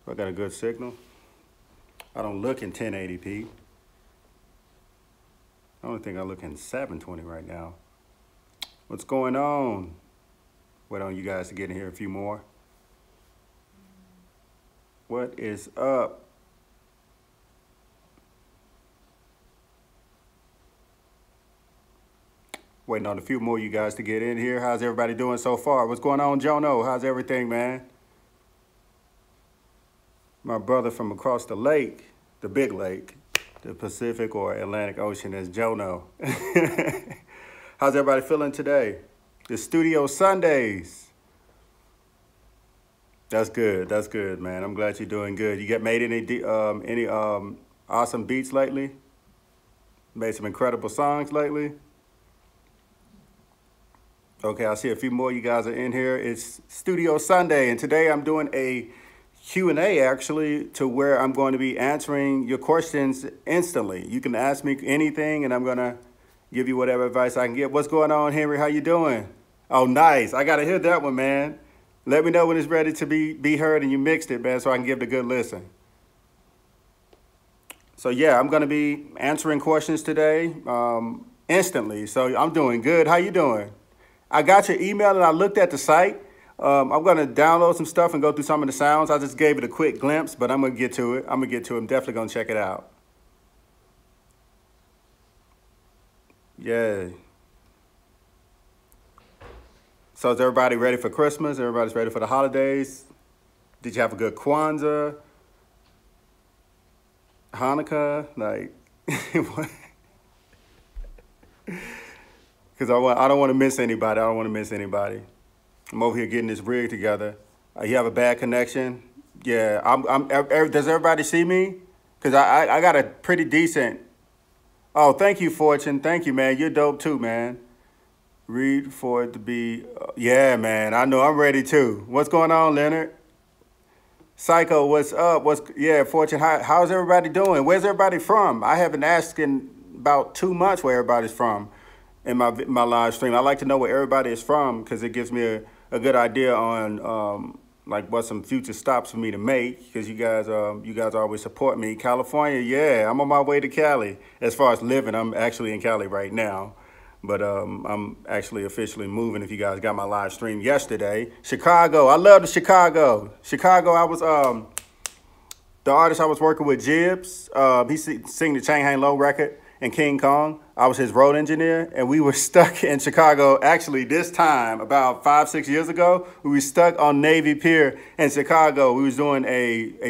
I got a good signal. I don't look in 1080p. I don't think I look in 720 right now. What's going on? Wait on you guys to get in here a few more. What is up? Waiting on a few more you guys to get in here. How's everybody doing so far? What's going on, Jono? How's everything, man? My brother from across the lake, the big lake, the Pacific or Atlantic Ocean, is Jono. How's everybody feeling today? The studio Sundays. That's good, man. I'm glad you're doing good. You made any awesome beats lately? Made some incredible songs lately? Okay, I see a few more you guys are in here. It's Studio Sunday, and today I'm doing a Q&A actually, to where I'm going to be answering your questions instantly. You can ask me anything, and I'm gonna give you whatever advice I can get. What's going on, Henry? How you doing? Oh, nice. I gotta hear that one, man. Let me know when it's ready to be heard and you mixed it, man, so I can give it a good listen. So yeah, I'm gonna be answering questions today instantly. So I'm doing good. How you doing? I got your email and I looked at the site. I'm going to download some stuff and go through some of the sounds. I just gave it a quick glimpse, but I'm going to get to it. I'm definitely going to check it out. Yeah. So is everybody ready for Christmas? Everybody's ready for the holidays? Did you have a good Kwanzaa? Hanukkah? Like, because I don't want to miss anybody. I'm over here getting this rig together. You have a bad connection? Yeah, does everybody see me? Because I got a pretty decent. Oh, thank you, Fortune. Thank you, man. You're dope too, man. Read for it to be. Yeah, man. I know I'm ready too. What's going on, Leonard? Psycho, what's up? Yeah, Fortune, how's everybody doing? Where's everybody from? I haven't asked in about 2 months where everybody's from in my live stream. I like to know where everybody is from because it gives me a good idea on like what some future stops for me to make, because you guys always support me. California, yeah, I'm on my way to Cali. As far as living, I'm actually in Cali right now, but I'm actually officially moving. If you guys got my live stream yesterday, Chicago, I love the Chicago. I was the artist I was working with, Jibs. He sing the Chang Hang Low record and King Kong. I was his road engineer, and we were stuck in Chicago. Actually, this time, about 5-6 years ago, we were stuck on Navy Pier in Chicago. We was doing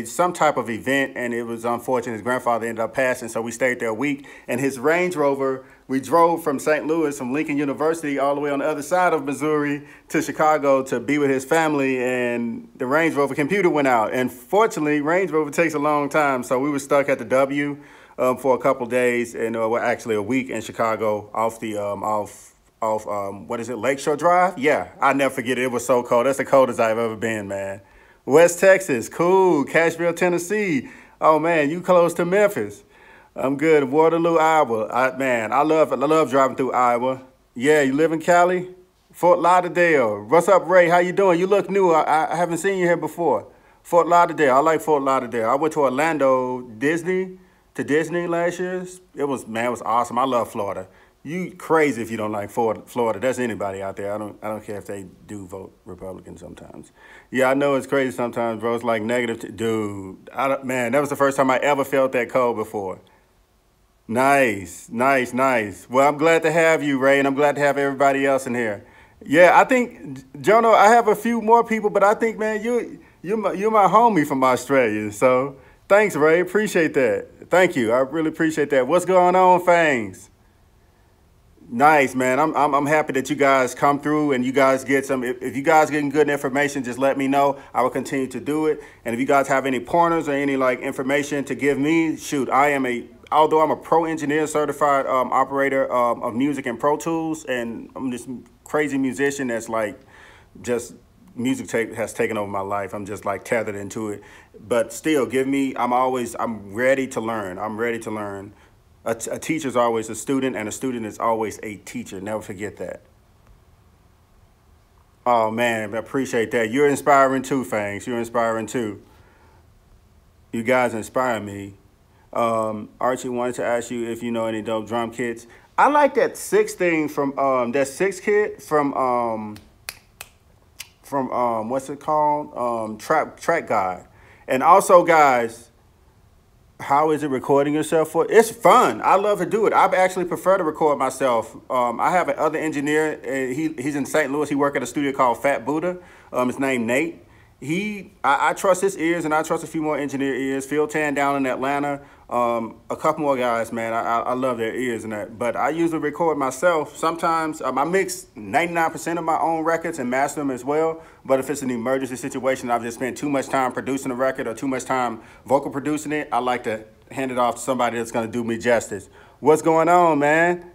some type of event, and it was unfortunate. His grandfather ended up passing, so we stayed there a week. And his Range Rover, we drove from St. Louis, from Lincoln University, all the way on the other side of Missouri to Chicago to be with his family, and the Range Rover computer went out. And fortunately, Range Rover takes a long time, so we were stuck at the W for a couple days, and well, actually a week in Chicago off the what is it, Lakeshore Drive? Yeah, I never forget it. It was so cold. That's the coldest I've ever been, man. West Texas, cool. Cashville, Tennessee. Oh man, you close to Memphis. I'm good. Waterloo, Iowa. I love driving through Iowa. Yeah, you live in Cali? Fort Lauderdale. What's up, Ray? How you doing? You look new. I haven't seen you here before. Fort Lauderdale. I like Fort Lauderdale. I went to Orlando, Disney last year. It was awesome. I love Florida. You crazy if you don't like Florida. That's anybody out there. I don't care if they do vote Republican sometimes. Yeah, I know it's crazy sometimes, bro. It's like negative. Dude, man, that was the first time I ever felt that cold before. Nice. Well, I'm glad to have you, Ray, and I'm glad to have everybody else in here. Yeah, I think, Jono, I have a few more people, but I think, man, you're my homie from Australia. So thanks, Ray. Appreciate that. Thank you. I really appreciate that. What's going on, Fangs? Nice, man. I'm happy that you guys come through and you guys get some. If you guys getting good information, just let me know. I will continue to do it. And if you guys have any pointers or any information to give me, shoot, although I'm a pro engineer, certified operator of music and Pro Tools, and I'm this crazy musician that's just music has taken over my life. I'm just tethered into it. But still, I'm ready to learn. I'm ready to learn. A teacher's always a student, and a student is always a teacher. Never forget that. Oh, man, I appreciate that. You're inspiring too, Fangs. You're inspiring too. You guys inspire me. Archie wanted to ask you if you know any dope drum kits. I like that 6 thing from that 6 kit from what's it called? Track Guide. And also, guys, how is it recording yourself for? It's fun. I love to do it. I actually prefer to record myself. I have another engineer. He's in St. Louis. He works at a studio called Fat Buddha. His name Nate. I trust his ears, and I trust a few more engineer ears. Phil Tan down in Atlanta. A couple more guys, man. I love their ears and that. But I usually record myself. Sometimes I mix 99% of my own records and master them as well. But if it's an emergency situation, I've just spent too much time producing a record or too much time vocal producing it, I like to hand it off to somebody that's going to do me justice. What's going on, man?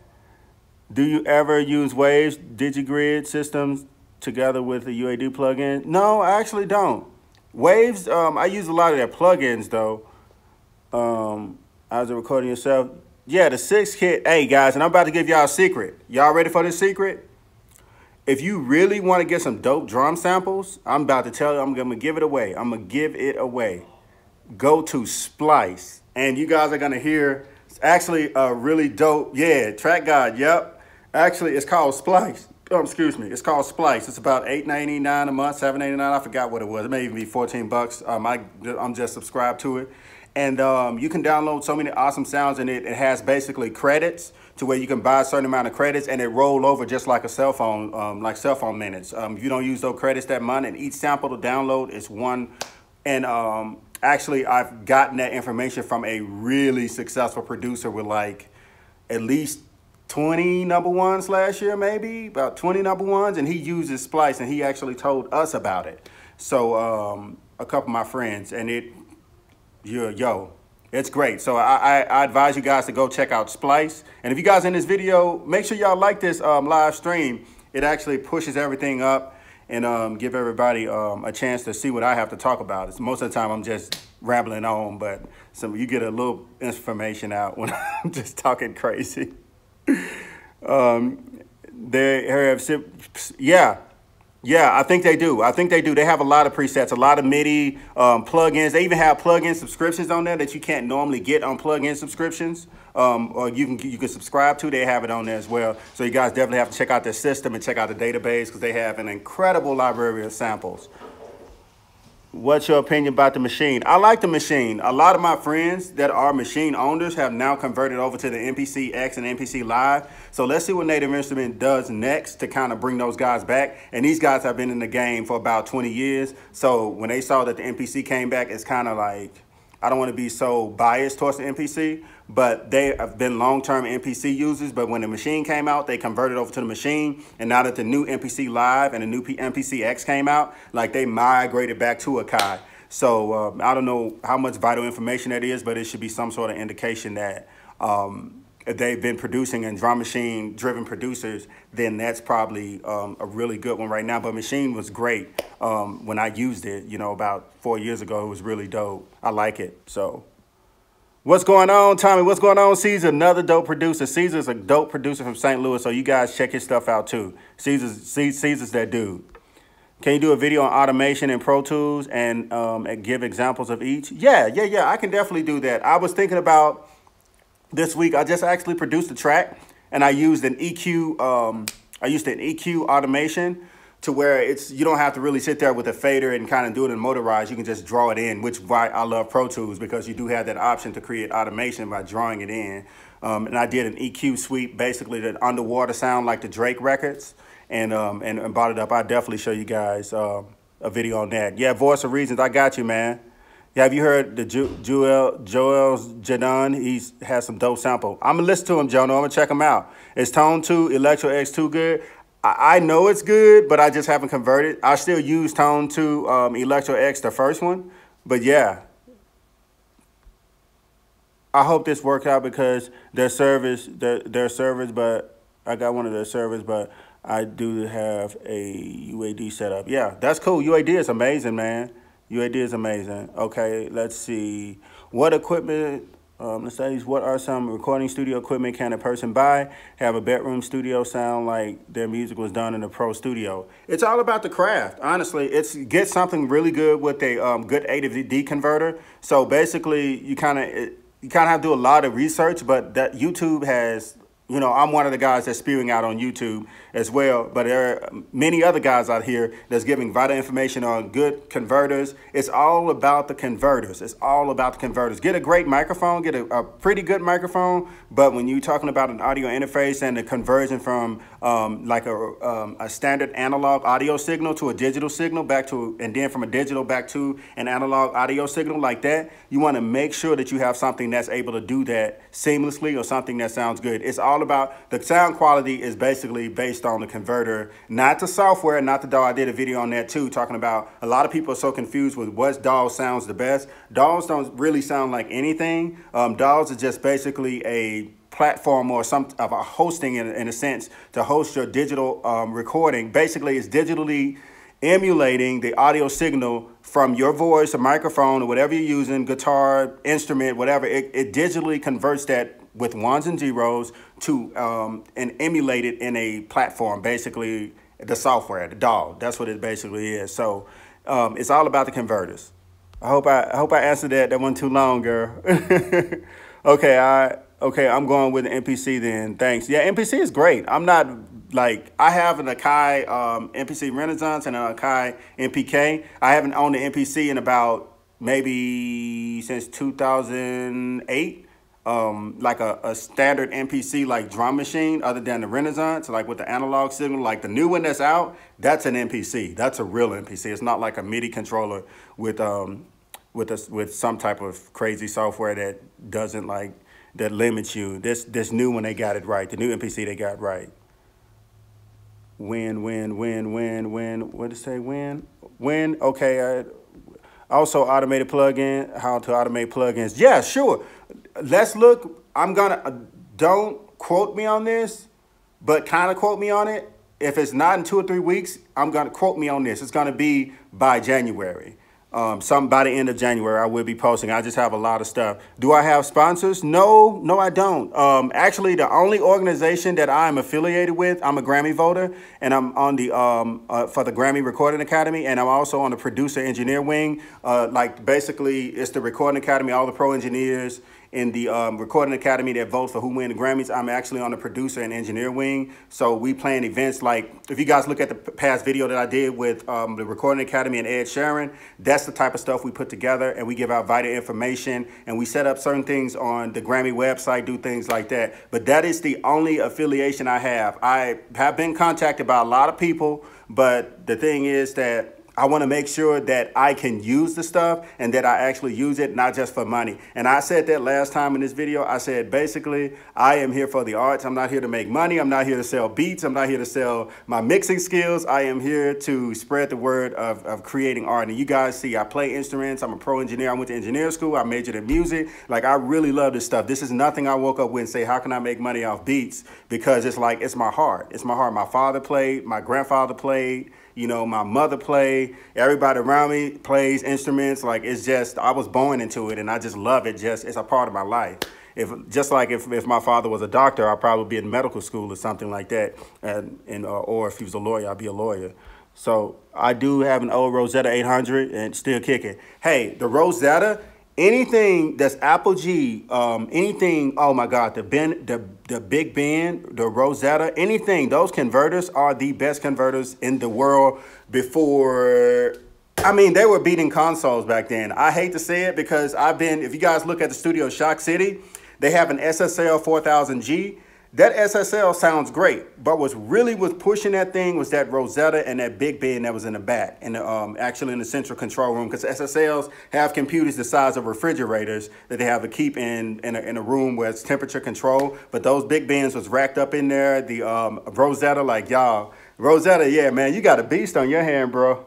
Do you ever use Waves, DigiGrid systems together with the UAD plugin? No, I actually don't. Waves, I use a lot of their plugins though. As a recording yourself. Yeah, the 6 kit. Hey guys, and I'm about to give y'all a secret. Y'all ready for this secret? If you really want to get some dope drum samples, I'm about to tell you, I'm gonna give it away. I'm gonna give it away. Go to Splice, and you guys are gonna hear, it's actually a really dope, yeah, track guide, yep. Actually, it's called Splice. Excuse me, it's called Splice. It's about $8.99 a month, $7.99. I forgot what it was. It may even be 14 bucks. I'm just subscribed to it. And you can download so many awesome sounds in it. It has basically credits to where you can buy a certain amount of credits and it roll over just like a cell phone, like cell phone minutes. If you don't use those credits that month, and each sample to download is one. And actually, I've gotten that information from a really successful producer with like at least 20 #1s last year, maybe about 20 #1s, and he uses Splice, and he actually told us about it. So a couple of my friends, and it's great. So I advise you guys to go check out Splice. And if you guys in this video, make sure y'all like this live stream. It actually pushes everything up and give everybody a chance to see what I have to talk about. It's most of the time I'm just rambling on, but you get a little information out when I'm just talking crazy. Yeah, I think they do. They have a lot of presets, a lot of MIDI plugins. They even have plugin subscriptions on there that you can't normally get on plugin subscriptions, or you can subscribe to. They have it on there as well. So you guys definitely have to check out their system and check out the database because they have an incredible library of samples. What's your opinion about the machine? I like the machine. A lot of my friends that are machine owners have now converted over to the MPC X and MPC Live. So let's see what Native Instrument does next to kind of bring those guys back. And these guys have been in the game for about 20 years. So when they saw that the MPC came back, it's kind of like, I don't want to be so biased towards the MPC, but they have been long-term MPC users. But when the machine came out, they converted over to the machine. And now that the new MPC Live and the new MPC X came out, like they migrated back to Akai. So I don't know how much vital information that is, but it should be some sort of indication that if they've been producing and drum machine driven producers, then that's probably a really good one right now. But machine was great when I used it, about 4 years ago. It was really dope. I like it. So what's going on, Tommy? What's going on, Caesar? Another dope producer. Caesar's a dope producer from St. Louis, so you guys check his stuff out too. Caesar's that dude. Can you do a video on automation and Pro Tools and give examples of each? Yeah, I can definitely do that. I was thinking about this week, I just actually produced a track and I used an EQ, automation to where you don't have to really sit there with a fader and kind of do it in motorized. You can just draw it in, which is why I love Pro Tools, because you do have that option to create automation by drawing it in. And I did an EQ sweep, basically the underwater sound like the Drake records, and brought it up. I'll definitely show you guys a video on that. Yeah, Voice of Reasons, I got you, man. Yeah, have you heard the Joel's Jadon? He has some dope sample. I'm gonna listen to him, Jono. I'm gonna check him out. Is Tone 2 Electro X 2 good? I know it's good, but I just haven't converted. I still use Tone 2 Electro X, the first one. But yeah, I hope this works out because their servers, but I got one of their servers, but I do have a UAD setup. Yeah, that's cool. UAD is amazing, man. UAD is amazing. Okay, let's see. What equipment Let's say, what are some recording studio equipment can a person buy? Have a bedroom studio sound like their music was done in a pro studio. It's all about the craft, honestly. It's get something really good with a good A to D converter. So basically, you kind of have to do a lot of research, but that YouTube has. You know, I'm one of the guys that's spewing out on YouTube as well, but there are many other guys out here that's giving vital information on good converters. It's all about the converters. It's all about the converters. Get a great microphone, get a pretty good microphone, but when you're talking about an audio interface and the conversion from like a standard analog audio signal to a digital signal back to, and then from a digital back to an analog audio signal like that, you want to make sure that you have something that's able to do that seamlessly or something that sounds good. It's all about the sound quality is basically based on the converter, not the software, not the DAW. I did a video on that too, talking about a lot of people are so confused with what DAW sounds the best. DAWs don't really sound like anything. DAWs are just basically a platform or some of a hosting in a sense to host your digital recording. Basically, it's digitally emulating the audio signal from your voice, a microphone, or whatever you're using, guitar, instrument, whatever. It digitally converts that with ones and zeros to and emulate it in a platform, basically the software, the DAW. That's what it basically is. So it's all about the converters. I hope I answered that. That wasn't too long, girl. Okay, I'm going with the MPC then. Thanks. Yeah, MPC is great. I'm not like, I have an Akai MPC Renaissance and an Akai MPK. I haven't owned the MPC in about maybe since 2008. Like a standard MPC like drum machine other than the Renaissance, like with the analog signal, like the new one that's out, that's an MPC. That's a real MPC. It's not like a MIDI controller with some type of crazy software that doesn't like, that limits you. This new one, they got it right. The new MPC, they got right. Win. What did it say? Win. Okay. Also, automated plugin. How to automate plugins? Yeah, sure. Let's look. I'm gonna, don't quote me on this, but kind of quote me on it. If it's not in 2 or 3 weeks, I'm gonna quote me on this. It's gonna be by January. By the end of January, I will be posting. I just have a lot of stuff. Do I have sponsors? No, I don't. Actually, the only organization that I'm affiliated with, I'm a Grammy voter, and I'm on the for the Grammy Recording Academy, and I'm also on the producer engineer wing. Like basically, it's the Recording Academy, all the pro engineers in the Recording Academy that vote for who win the Grammys. I'm actually on the producer and engineer wing. So we plan events like, if you guys look at the past video that I did with the Recording Academy and Ed Sheeran, that's the type of stuff we put together, and we give out vital information, and we set up certain things on the Grammy website, do things like that. But that is the only affiliation I have. I have been contacted by a lot of people, but the thing is that I want to make sure that I can use the stuff and that I actually use it, not just for money. And I said that last time in this video. I said, basically, I am here for the arts. I'm not here to make money. I'm not here to sell beats. I'm not here to sell my mixing skills. I am here to spread the word of creating art. And you guys see, I play instruments. I'm a pro engineer. I went to engineering school. I majored in music. Like, I really love this stuff. This is nothing I woke up with and say, how can I make money off beats? Because it's like, it's my heart. It's my heart. My father played. My grandfather played. You know, my mother played, everybody around me plays instruments. Like, it's just, I was born into it and I just love it. Just, it's a part of my life. Just like if my father was a doctor, I'd probably be in medical school or something like that. Or if he was a lawyer, I'd be a lawyer. So I do have an old Rosetta 800 and still kicking. Hey, the Rosetta, anything that's Apple G, anything, oh my God, the Big Ben, the Rosetta, anything, those converters are the best converters in the world before. I mean, they were beating consoles back then. I hate to say it because if you guys look at the studio Shock City, they have an SSL 4000G. That SSL sounds great, but what's really was pushing that thing was that Rosetta and that Big Ben that was in the back, and actually in the central control room, because SSLs have computers the size of refrigerators that they have to keep in a room where it's temperature control. But those Big Bens was racked up in there. The Rosetta, like y'all, Rosetta, yeah, man, you got a beast on your hand, bro.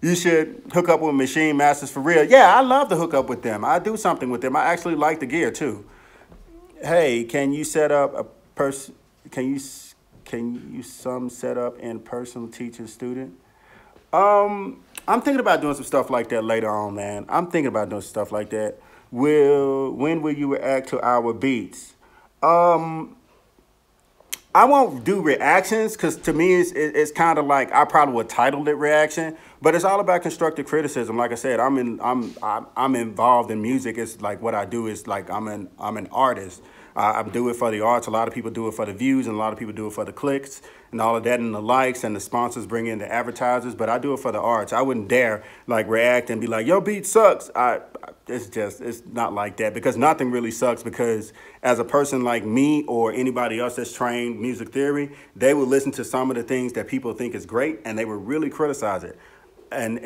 You should hook up with Machine Masters for real. Yeah, I love to hook up with them. I do something with them. I actually like the gear too. Hey, can you set up a person? Can you some set up in personal teacher student? I'm thinking about doing some stuff like that later on, man. I'm thinking about doing stuff like that. when will you react to our beats? Um, I won't do reactions because to me it's kind of like I probably would title it reaction, but it's all about constructive criticism. Like I said, I'm involved in music. It's like what I do is like I'm an artist. I do it for the arts. A lot of people do it for the views, and a lot of people do it for the clicks and all of that, and the likes, and the sponsors bring in the advertisers. But I do it for the arts. I wouldn't dare like react and be like, "Your beat sucks." It's not like that because nothing really sucks. Because as a person like me or anybody else that's trained music theory, they will listen to some of the things that people think is great, and they will really criticize it. And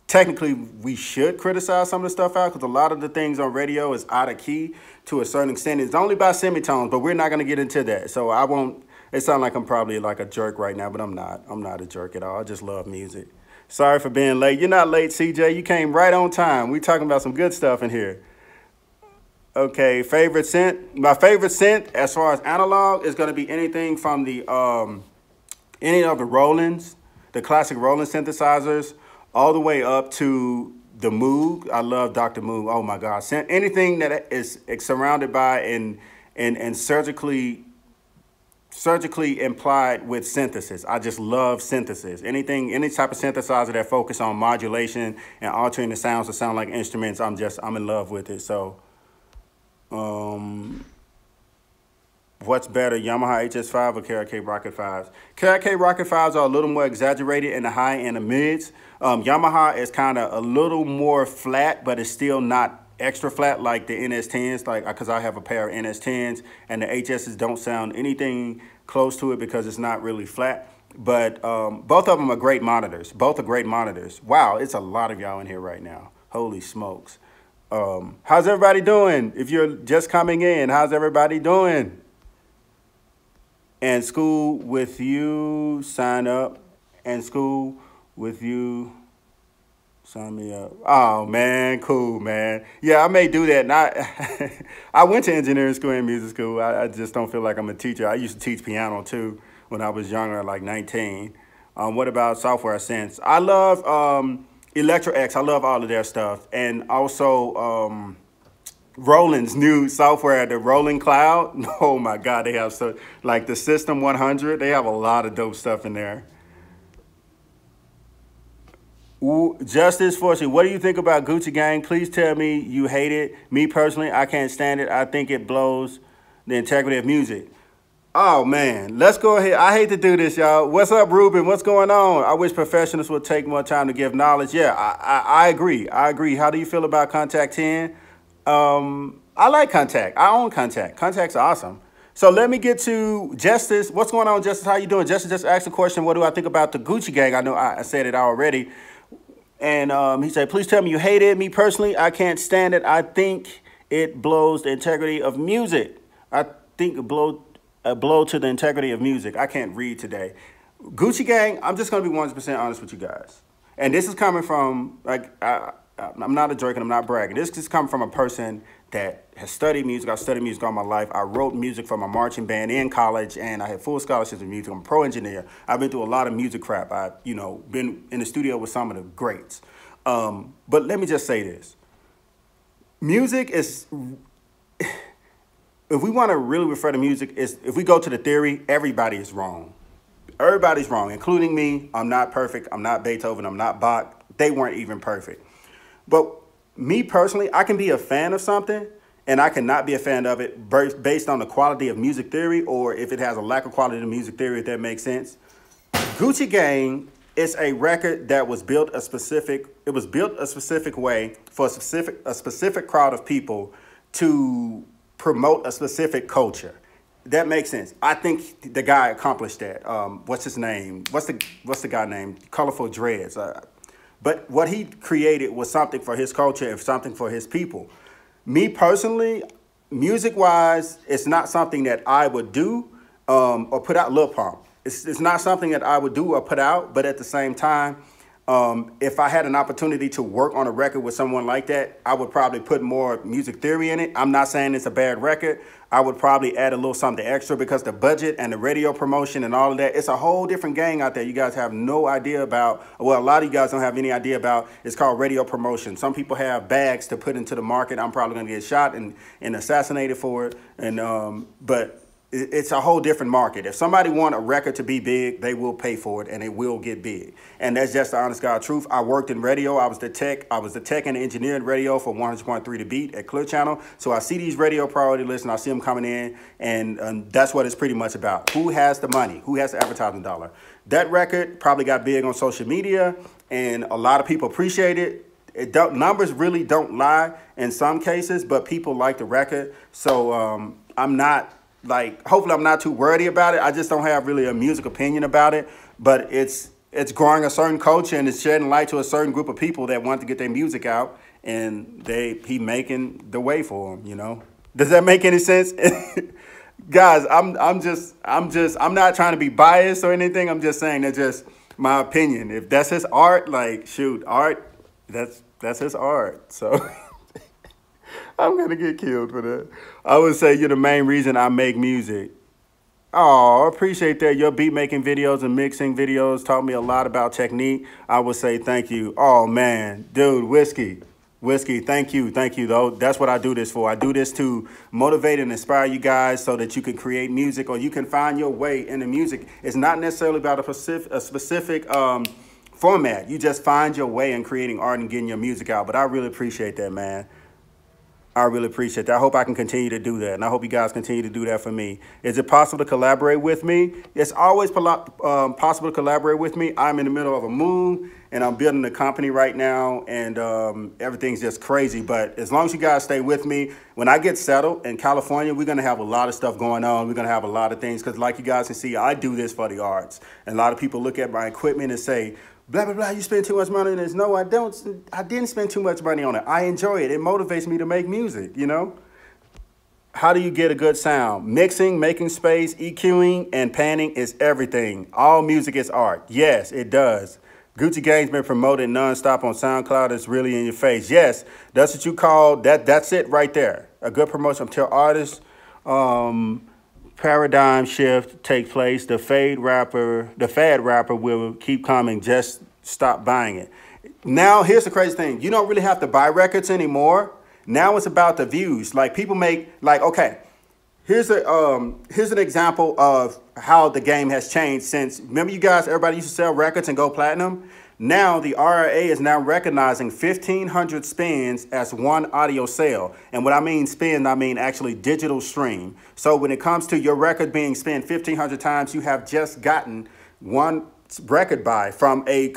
technically we should criticize some of the stuff out because a lot of the things on radio is out of key to a certain extent. It's only by semitones, but we're not going to get into that. So I won't. It sounds like I'm probably like a jerk right now, but I'm not. I'm not a jerk at all. I just love music. Sorry for being late. You're not late, CJ. You came right on time. We talking about some good stuff in here. Okay, favorite synth. My favorite synth, as far as analog, is going to be anything from the any of the Rolands, the classic Roland synthesizers, all the way up to the Moog. I love Dr. Moog. Oh my God, anything that is surrounded by and surgically implied with synthesis. I just love synthesis. Any type of synthesizer that focus on modulation and altering the sounds to sound like instruments, I'm in love with it. So, what's better, Yamaha HS5 or KRK Rocket 5s? KRK Rocket 5s are a little more exaggerated in the high and the mids. Yamaha is kind of a little more flat, but it's still not extra flat like the NS10s, like because I have a pair of NS10s and the HSs don't sound anything close to it because it's not really flat. But both of them are great monitors. Both are great monitors. Wow, it's a lot of y'all in here right now. Holy smokes. How's everybody doing? If you're just coming in, how's everybody doing? And school with you, sign up. And school with you, sign me up. Oh, man, cool, man. Yeah, I may do that. And I went to engineering school and music school. I just don't feel like I'm a teacher. I used to teach piano, too, when I was younger, like 19. What about software synths? I love Electro X. I love all of their stuff. And also Roland's new software, the Rolling Cloud. Oh, my God, they have so like the System 100. They have a lot of dope stuff in there. Justice Fortune, what do you think about Gucci Gang? Please tell me you hate it. Me personally, I can't stand it. I think it blows the integrity of music. Oh, man. Let's go ahead. I hate to do this, y'all. What's up, Ruben? What's going on? I wish professionals would take more time to give knowledge. Yeah, I agree. I agree. How do you feel about Contact 10? I like Contact. I own Contact. Contact's awesome. So let me get to Justice. What's going on, Justice? How you doing? Justice just asked a question. What do I think about the Gucci Gang? I know I said it already. And he said, please tell me you hate it. Me personally, I can't stand it. I think it blows the integrity of music. I think a blow to the integrity of music. I can't read today. Gucci Gang, I'm just going to be 100% honest with you guys. And this is coming from, like, I'm not a jerk and I'm not bragging. This is coming from a person that has studied music. I've studied music all my life. I wrote music for my marching band in college, and I had full scholarships in music. I'm a pro engineer. I've been through a lot of music crap. I've, been in the studio with some of the greats. But let me just say this. Music is, if we want to really refer to music, if we go to the theory, everybody is wrong. Everybody's wrong, including me. I'm not perfect. I'm not Beethoven. I'm not Bach. They weren't even perfect. But me personally, I can be a fan of something and I cannot be a fan of it based on the quality of music theory or if it has a lack of quality of music theory, if that makes sense. Gucci Gang is a record that was built a specific way for a specific crowd of people to promote a specific culture. That makes sense. I think the guy accomplished that. What's his name? What's the guy name? Colorful Dreads. But what he created was something for his culture and something for his people. Me personally, music-wise, it's not something that I would do or put out. Lil Pump. It's not something that I would do or put out, but at the same time, If I had an opportunity to work on a record with someone like that, I would probably put more music theory in it. I'm not saying it's a bad record. I would probably add a little something extra because the budget and the radio promotion and all of that, it's a whole different gang out there you guys have no idea about. Well, a lot of you guys don't have any idea about. It's called radio promotion. Some people have bags to put into the market. I'm probably going to get shot and assassinated for it. But it's a whole different market. If somebody want a record to be big, they will pay for it and it will get big. And that's just the honest God truth. I worked in radio. I was the tech and engineer in radio for 100.3 The Beat at Clear Channel. So I see these radio priority lists and I see them coming in, and that's what it's pretty much about. Who has the money? Who has the advertising dollar? That record probably got big on social media and a lot of people appreciate it. Numbers really don't lie in some cases, but people like the record. So I'm not, like, hopefully I'm not too worried about it. I just don't have really a music opinion about it, but it's growing a certain culture and it's shedding light to a certain group of people that want to get their music out, and he making the way for them, you know? Does that make any sense? Guys, I'm not trying to be biased or anything. I'm just saying that's just my opinion. If that's his art, like, shoot, art, that's his art. So I'm going to get killed for that. I would say you're the main reason I make music. Oh, I appreciate that. Your beat making videos and mixing videos taught me a lot about technique. I would say thank you. Oh, man. Dude, Whiskey, thank you, though. That's what I do this for. I do this to motivate and inspire you guys so that you can create music or you can find your way in the music. It's not necessarily about a specific format. You just find your way in creating art and getting your music out. But I really appreciate that, man. I really appreciate that. I hope I can continue to do that, and I hope you guys continue to do that for me. Is it possible to collaborate with me? It's always possible to collaborate with me. I'm in the middle of a move, and I'm building a company right now, and everything's just crazy. But as long as you guys stay with me, when I get settled in California, we're going to have a lot of stuff going on. We're going to have a lot of things because, like you guys can see, I do this for the arts. And a lot of people look at my equipment and say, blah, blah, blah, you spend too much money on this. No, I don't. I didn't spend too much money on it. I enjoy it. It motivates me to make music, you know? How do you get a good sound? Mixing, making space, EQing, and panning is everything. All music is art. Yes, it does. Gucci Gang's been promoted nonstop on SoundCloud. It's really in your face. Yes, that's what you call, that's it right there. A good promotion. Tell artists, paradigm shift take place. The fad rapper will keep coming. Just stop buying it. Now, here's the crazy thing. You don't really have to buy records anymore. Now it's about the views. Like, people make, like, okay, here's an example of how the game has changed since, remember you guys, everybody used to sell records and go platinum? Now the RIA is now recognizing 1,500 spins as one audio sale. And when I mean spin, I mean actually digital stream. So when it comes to your record being spent 1,500 times, you have just gotten one record buy from a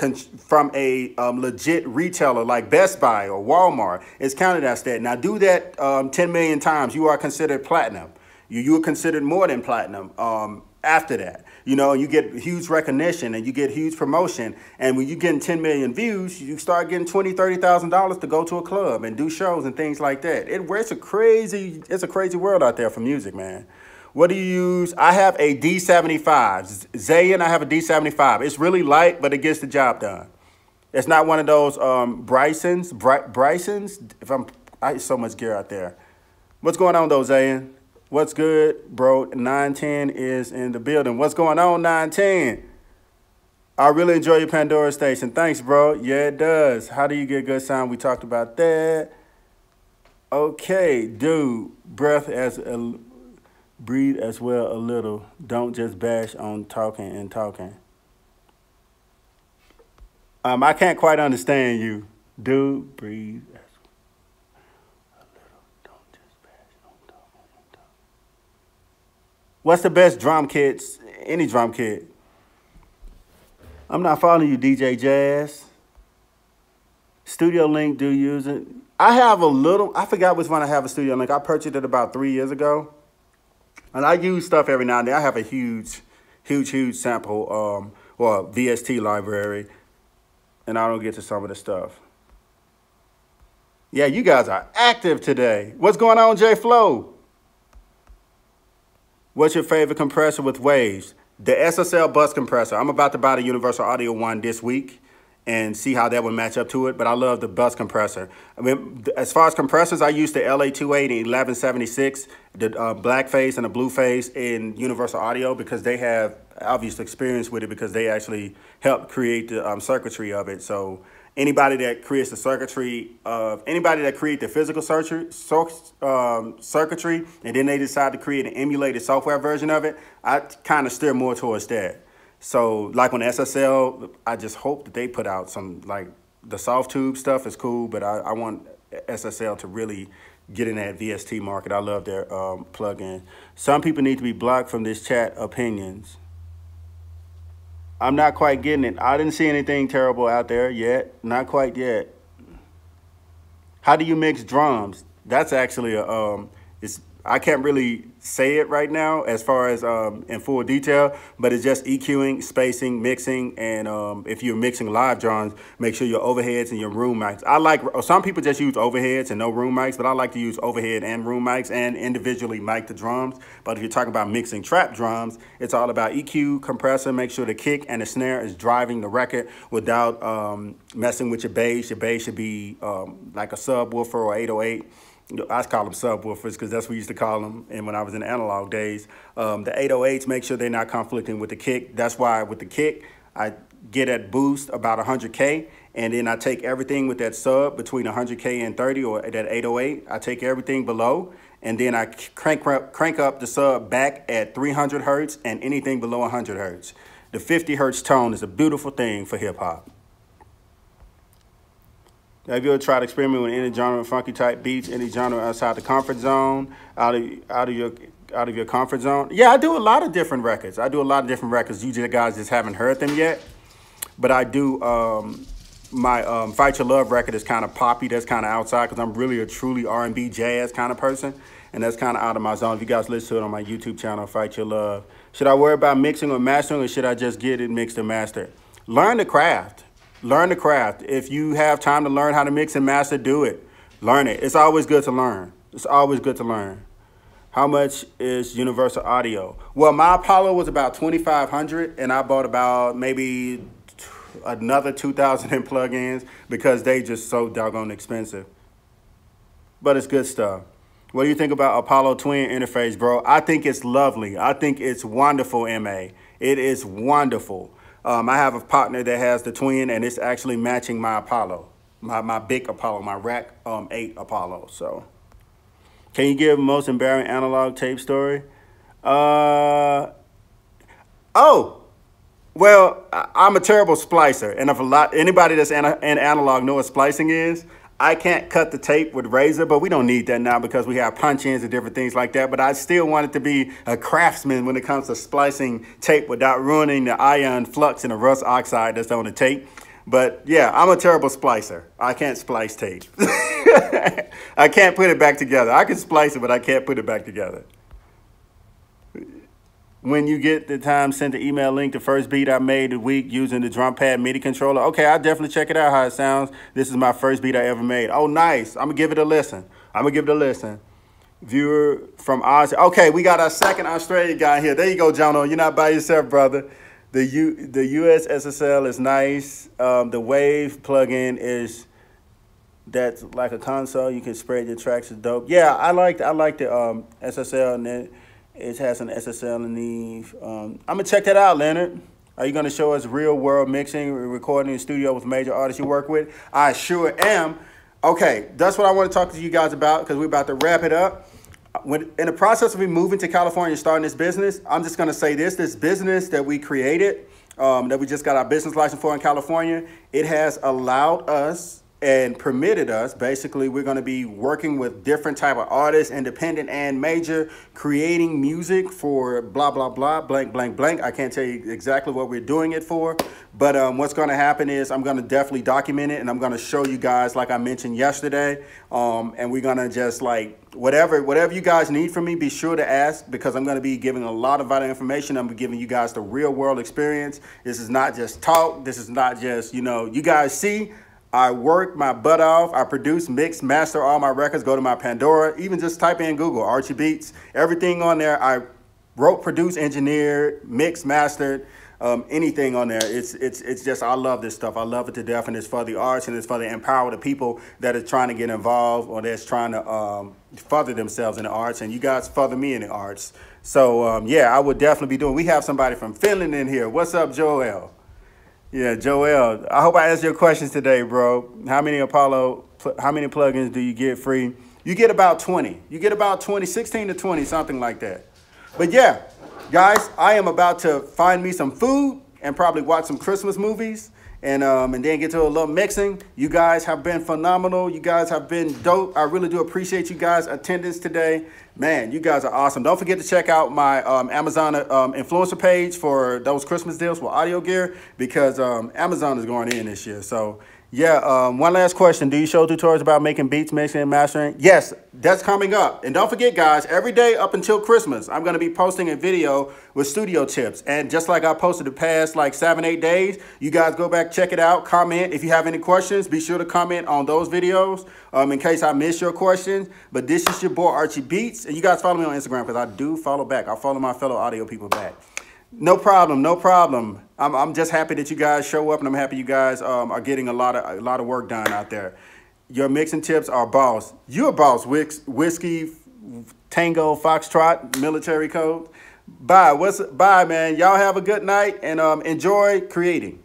legit retailer like Best Buy or Walmart. It's counted as that. Now do that 10 million times, you are considered platinum. You are considered more than platinum after that. You know, you get huge recognition and you get huge promotion. And when you're getting 10 million views, you start getting $20,000, $30,000 to go to a club and do shows and things like that. It's a crazy world out there for music, man. What do you use? I have a D75. Zayn, I have a D75. It's really light, but it gets the job done. It's not one of those Brysons. I have so much gear out there. What's going on though, Zayn? What's good, bro? 910 is in the building. What's going on, 910? I really enjoy your Pandora station. Thanks, bro. Yeah, it does. How do you get good sound? We talked about that. Okay, dude. Breathe as well a little. Don't just bash on talking and talking. I can't quite understand you. Dude, breathe. What's the best drum kits? Any drum kit. I'm not following you, DJ Jazz. Studio Link, do you use it? I have a little, I forgot which one I have a Studio Link. I purchased it about 3 years ago. And I use stuff every now and then. I have a huge sample or VST library. And I don't get to some of the stuff. Yeah, you guys are active today. What's going on, J Flow? What's your favorite compressor with waves? The SSL bus compressor. I'm about to buy the Universal Audio one this week. and see how that would match up to it. But I love the bus compressor. I mean, as far as compressors, I use the LA28 and 1176, the black phase and the blue phase in Universal Audio, because they have obvious experience with it, because they actually help create the circuitry of it. So anybody that creates the circuitry of anybody that creates the physical circuitry, and then they decide to create an emulated software version of it, I kind of steer more towards that. So like on SSL, I just hope that they put out some, like the soft tube stuff is cool, but I want SSL to really get in that VST market. I love their plugin. Some people need to be blocked from this chat opinions. I'm not quite getting it. I didn't see anything terrible out there yet. Not quite yet. How do you mix drums? That's actually a, I can't really say it right now as far as in full detail, but it's just EQing, spacing, mixing, and if you're mixing live drums, make sure your overheads and your room mics. I like, some people just use overheads and no room mics, but I like to use overhead and room mics and individually mic the drums. But if you're talking about mixing trap drums, it's all about EQ, compressor, make sure the kick and the snare is driving the record without messing with your bass. Your bass should be like a subwoofer or 808. I call them subwoofers because that's what we used to call them. And when I was in the analog days, the 808s, make sure they're not conflicting with the kick. That's why with the kick, I get at boost about 100K. And then I take everything with that sub between 100K and 30, or that 808. I take everything below, and then I crank up the sub back at 300 Hertz and anything below 100 Hertz. The 50 Hertz tone is a beautiful thing for hip hop. Have you ever tried experimenting with any genre of funky type beats, any genre outside the comfort zone, out of your comfort zone? Yeah, I do a lot of different records. You guys just haven't heard them yet. But I do, my Fight Your Love record is kind of poppy. That's kind of outside because I'm really a truly R&B jazz kind of person. And that's kind of out of my zone. If you guys listen to it on my YouTube channel, Fight Your Love. Should I worry about mixing or mastering, or should I just get it mixed and mastered? Learn the craft. Learn the craft. If you have time to learn how to mix and master, do it. Learn it. It's always good to learn. It's always good to learn. How much is Universal Audio? Well, my Apollo was about $2,500, and I bought about maybe another 2,000 in plugins because they just so doggone expensive. But it's good stuff. What do you think about Apollo Twin interface, bro? I think it's lovely. I think it's wonderful, MA. It is wonderful. I have a partner that has the Twin, and it's actually matching my Apollo, my big Apollo, my Rack 8 Apollo. So, can you give most embarrassing analog tape story? Oh, well, I'm a terrible splicer, and if anybody that's in analog know what splicing is, I can't cut the tape with razor, but we don't need that now because we have punch-ins and different things like that. But I still wanted to be a craftsman when it comes to splicing tape without ruining the ion flux and the rust oxide that's on the tape. But yeah, I'm a terrible splicer. I can't splice tape. I can't put it back together. I can splice it, but I can't put it back together. When you get the time, send the email link to first beat I made a week using the drum pad MIDI controller. Okay, I'll definitely check it out, how it sounds. This is my first beat I ever made. Oh, nice. I'm going to give it a listen. Viewer from Oz. Okay, we got our second Australian guy here. There you go, Jono. You're not by yourself, brother. The US SSL is nice. The Wave plugin is, that's like a console. You can spread your tracks. It's dope. Yeah, I like the SSL, and then it has an SSL in the. I'm gonna check that out, Leonard. Are you gonna show us real world mixing, recording in the studio with major artists you work with? I sure am. Okay, that's what I want to talk to you guys about because we're about to wrap it up. In the process of me moving to California and starting this business, I'm just gonna say this business that we created, that we just got our business license for in California, it has allowed us and permitted us, basically, we're going to be working with different type of artists, independent and major, creating music for blah, blah, blah, blank, blank, blank. I can't tell you exactly what we're doing it for, but what's going to happen is I'm going to definitely document it, and I'm going to show you guys, like I mentioned yesterday, and we're going to just like, whatever you guys need from me, be sure to ask, because I'm going to be giving a lot of vital information. I'm giving you guys the real world experience. This is not just talk. This is not just, you guys see, I work my butt off. I produce, mix, master all my records. Go to my Pandora. Even just type in Google, Archie Beats. Everything on there, I wrote, produced, engineered, mixed, mastered. anything on there. It's just, I love this stuff. I love it to death, and it's for the arts, and it's for the empower the people that are trying to get involved or that's trying to further themselves in the arts, and you guys further me in the arts. So yeah, I would definitely be doing. We have somebody from Finland in here. What's up, Joel? Yeah, Joel. I hope I answered your questions today, bro. How many plugins do you get free? You get about 20. You get about 20, 16 to 20, something like that. But yeah, guys, I am about to find me some food and probably watch some Christmas movies and then get to a little mixing. You guys have been phenomenal. You guys have been dope. I really do appreciate you guys' attendance today. Man, you guys are awesome. Don't forget to check out my Amazon influencer page for those Christmas deals with audio gear, because Amazon is going in this year. So yeah, one last question. Do you show tutorials about making beats, mixing, and mastering? Yes, that's coming up. And don't forget, guys, every day up until Christmas, I'm going to be posting a video with studio tips. And just like I posted the past like 7-8 days, you guys go back, check it out, comment. If you have any questions, be sure to comment on those videos in case I miss your questions. But this is your boy, Archie Beatz. And you guys follow me on Instagram, because I do follow back. I follow my fellow audio people back. No problem, no problem. I'm just happy that you guys show up, and I'm happy you guys are getting a lot of work done out there. Your mixing tips are boss. You're a boss. Whiskey, Tango, Foxtrot, military code. Bye. Bye, man. Y'all have a good night, and enjoy creating.